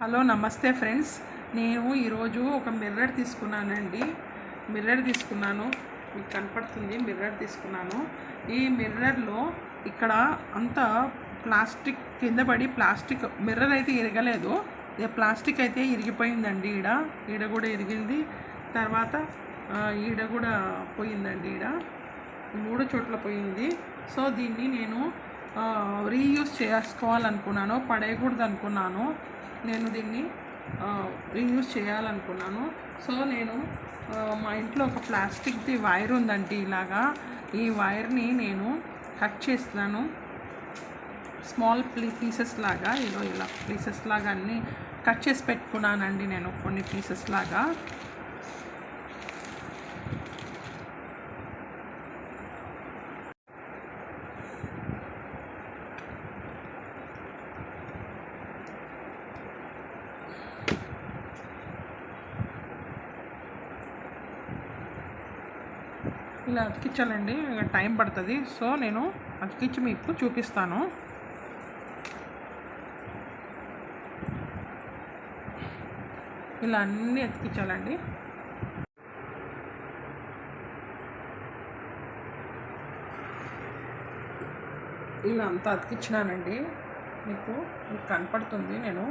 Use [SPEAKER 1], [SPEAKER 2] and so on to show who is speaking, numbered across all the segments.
[SPEAKER 1] Hello నమస్తే friends. నేను ఈరోజు ఒక మిర్రర్ తీసుకున్నానండి. మిర్రర్ తీసుకున్నాను, మీకు కనపడుతుంది. మిర్రర్ తీసుకున్నాను. ఈ మిర్రర్లో ఇక్కడ అంతా ప్లాస్టిక్ కింద పడి, ప్లాస్టిక్ మిర్రర్ అయితే ఇరగలేదు, ప్లాస్టిక్ అయితే ఇరిగిపోయిందండి. ఈడ కూడా ఇరిగింది. తర్వాత ఈడ కూడా పోయిందండి. మూడు చోట్ల పోయింది. సో దీన్ని నేను రీయూజ్ చేసుకోవాలనుకున్నాను, పడేయకూడదు అనుకున్నాను. నేను దీన్ని రీయూజ్ చేయాలనుకున్నాను. సో నేను మా ఇంట్లో ఒక ప్లాస్టిక్ది వైర్ ఉందండి. ఈ వైర్ని నేను కట్ చేస్తున్నాను. స్మాల్ పీసెస్ లాగా, ఇలా పీసెస్ లాగా అన్నీ కట్ చేసి పెట్టుకున్నానండి. నేను కొన్ని పీసెస్ లాగా ఇలా అతికించాలండి. టైం పడుతుంది. సో నేను అతికించి మీకు చూపిస్తాను. ఇలా అన్నీ అతికించాలండి. ఇలా అంతా అతికించినానండి. మీకు కనపడుతుంది. నేను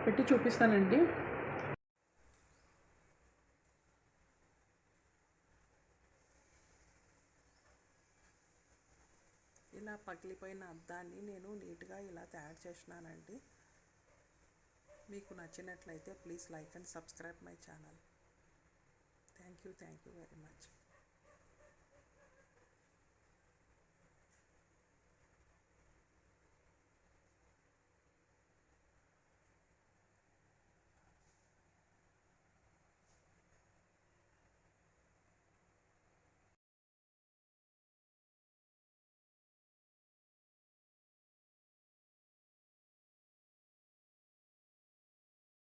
[SPEAKER 1] పెట్టి చూపిస్తానండి. ఇలా పగిలిపోయిన అద్దాన్ని నేను నీట్గా ఇలా తయారు చేసినానండి. మీకు నచ్చినట్లయితే please like and subscribe my channel. Thank you very much.